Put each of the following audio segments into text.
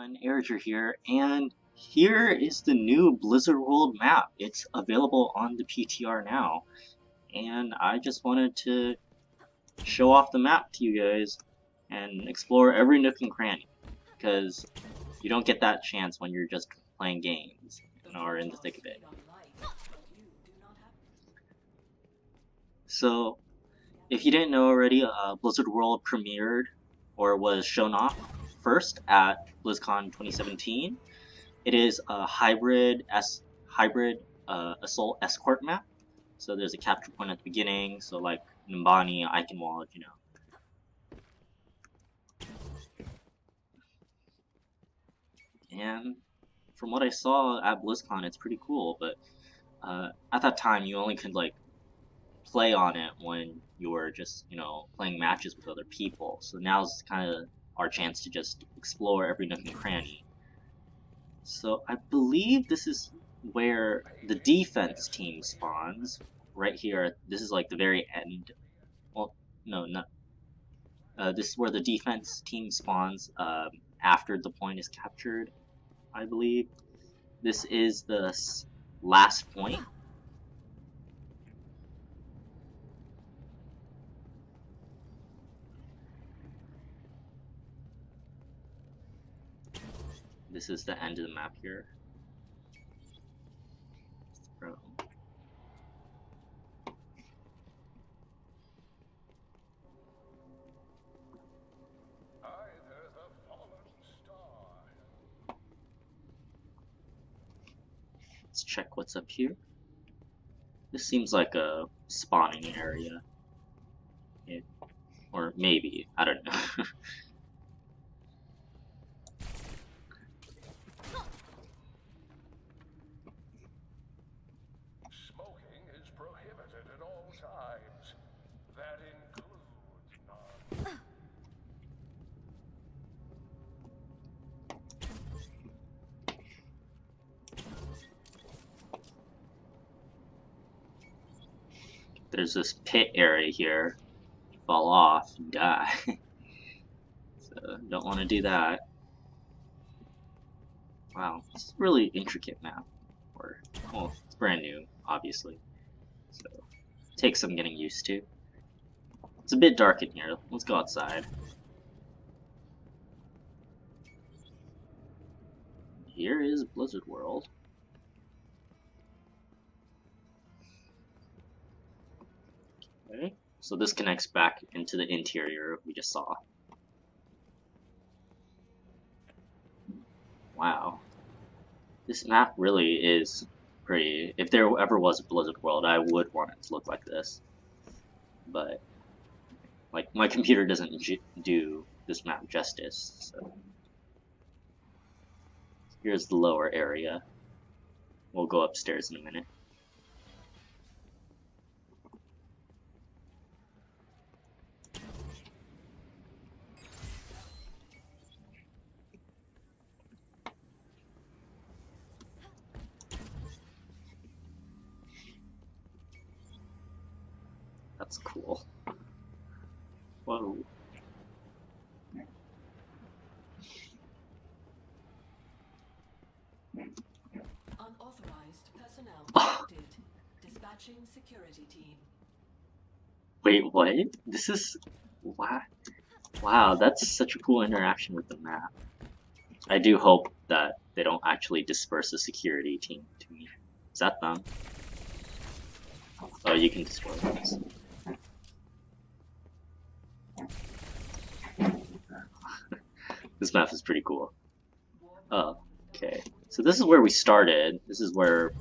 everyone, Eriger here, and here is the new Blizzard World map. It's available on the PTR now, and I just wanted to show off the map to you guys and explore every nook and cranny, because you don't get that chance when you're just playing games or in the thick of it. So, if you didn't know already, Blizzard World premiered or was shown off first at BlizzCon 2017. It is a hybrid assault escort map. So there's a capture point at the beginning, so like Nimbani, Eichenwald, you know. And from what I saw at BlizzCon, it's pretty cool, but at that time you only could like play on it when you were just, you know, playing matches with other people. So now's kind of our chance to just explore every nook and cranny. So I believe this is where the defense team spawns, right here. This is like the very end. Well, no, not. This is where the defense team spawns after the point is captured, I believe. This is the last point. This is the end of the map here. Let's check what's up here. This seems like a spawning area. Or maybe, I don't know. There's this pit area here. You fall off, you die. So don't want to do that. Wow, this is a really intricate map. Well, it's brand new, obviously. So it takes some getting used to. It's a bit dark in here. Let's go outside. Here is Blizzard World. Okay, so this connects back into the interior we just saw. Wow. This map really is pretty. If there ever was a Blizzard World, I would want it to look like this. But, like, my computer doesn't do this map justice, so. Here's the lower area. We'll go upstairs in a minute. That's cool. Whoa. Unauthorized personnel detected. Dispatching security team. Wait, what? This is... Wow. Wow, that's such a cool interaction with the map. I do hope that they don't actually disperse a security team to me. Is that them? Oh, you can destroy those. This map is pretty cool. Oh, okay. So this is where we started. This is where,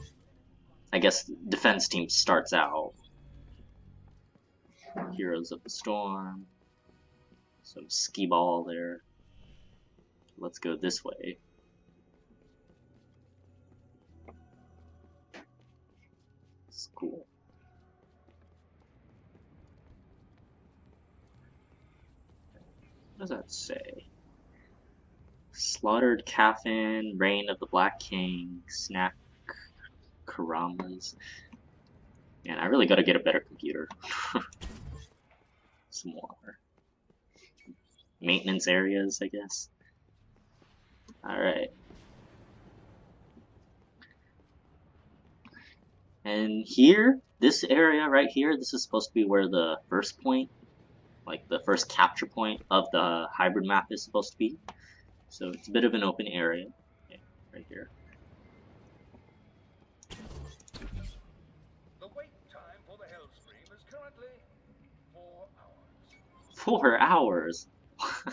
I guess, defense team starts out. Heroes of the Storm. Some skee ball there. Let's go this way. It's cool. What does that say? Slaughtered Kaffin, Reign of the Black King, Snack Karamas. Man, I really gotta get a better computer. Some more maintenance areas, I guess. Alright. And here, this area right here, this is supposed to be where the first point, like the first capture point of the hybrid map is supposed to be. So it's a bit of an open area. Okay, right here. The wait time for the Hellscream is currently 4 hours. 4 hours?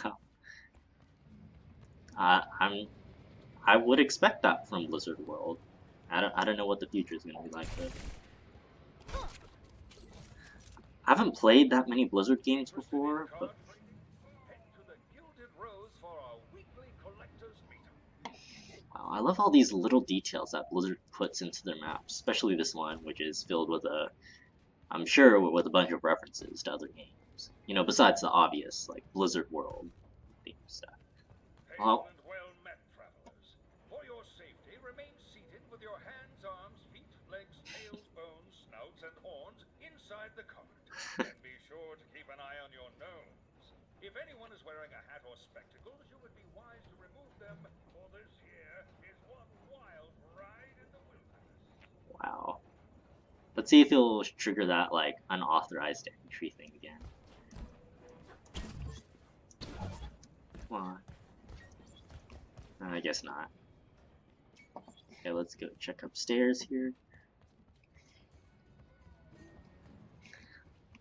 Wow. I would expect that from Blizzard World. I don't know what the future is going to be like, but I haven't played that many Blizzard games before, but Head to the Gilded Rose for our weekly collectors meetup. wow, I love all these little details that Blizzard puts into their maps, especially this one, which is filled with I'm sure with a bunch of references to other games. You know, besides the obvious, like Blizzard World theme stuff. Hail and well met, travelers. For your safety, remain seated with your hands, arms, feet, legs, tails, bones, snouts, and horns inside the cart. And be sure to keep an eye on your nose. If anyone is wearing a hat or spectacles, you would be wise to remove them, for this here is one wild ride in the wilderness. Wow. Let's see if it'll trigger that, like, unauthorized entry thing again. Come on. I guess not. Okay, let's go check upstairs here.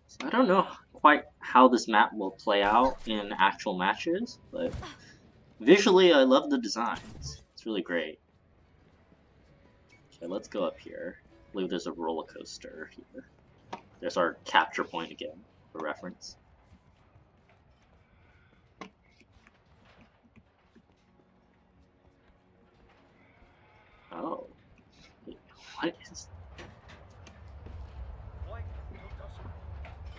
So I don't know quite how this map will play out in actual matches, but visually I love the designs. It's really great. Okay, let's go up here. I believe there's a roller coaster here. There's our capture point again, for reference. Oh. Wait, what is... Flight to Duskwall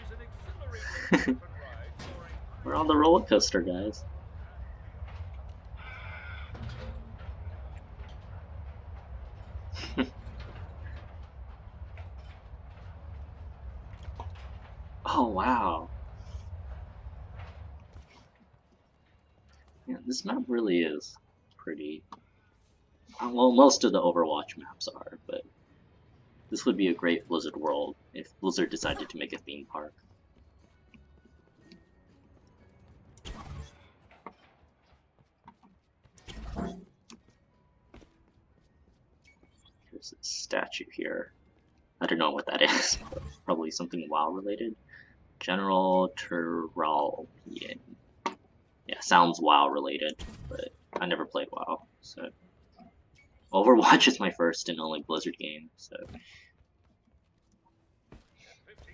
is an exhilarating ride soaring high. We're on the roller coaster, guys. Oh, wow. Yeah, this map really is pretty... Well, most of the Overwatch maps are, but this would be a great Blizzard world if Blizzard decided to make a theme park. There's a statue here. I don't know what that is. Probably something WoW related. General Turalpian. Yeah, sounds WoW related, but I never played WoW, so Overwatch is my first and only Blizzard game, so 15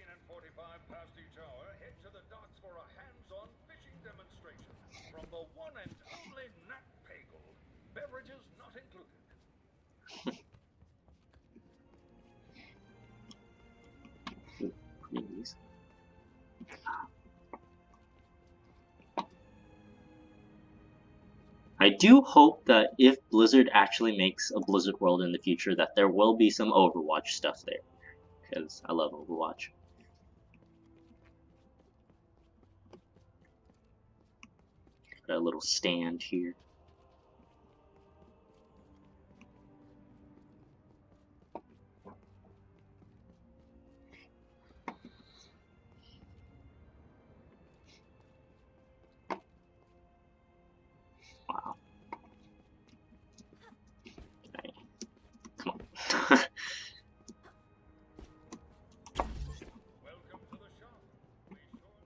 and 45 past each hour, head to the docks for a hands-on fishing demonstration from the one and only Nat Pagel. Beverages not included. please. I do hope that if Blizzard actually makes a Blizzard world in the future, that there will be some Overwatch stuff there, because I love Overwatch. Got a little stand here. Wow. Okay. Come on. Welcome to the shop. We surely...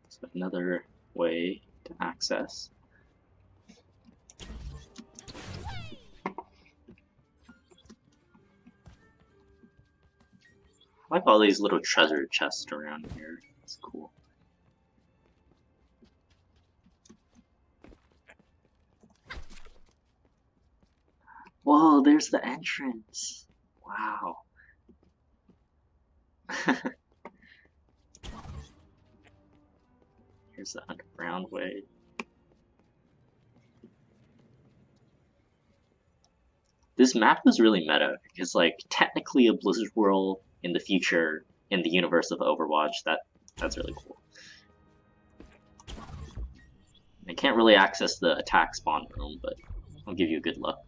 So another way to access. I like all these little treasure chests around here. It's cool. Whoa, there's the entrance. Wow. Here's the underground way. This map is really meta because, like, technically a Blizzard world in the future in the universe of Overwatch. That's really cool. I can't really access the attack spawn room, but I'll give you good luck.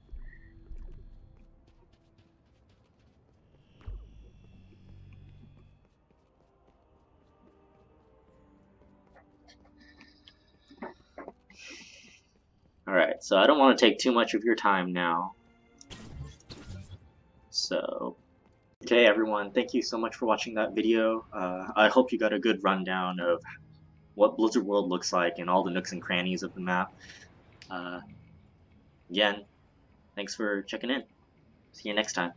Alright, so I don't want to take too much of your time now. So, okay everyone, thank you so much for watching that video. I hope you got a good rundown of what Blizzard World looks like and all the nooks and crannies of the map. Again, thanks for checking in. See you next time.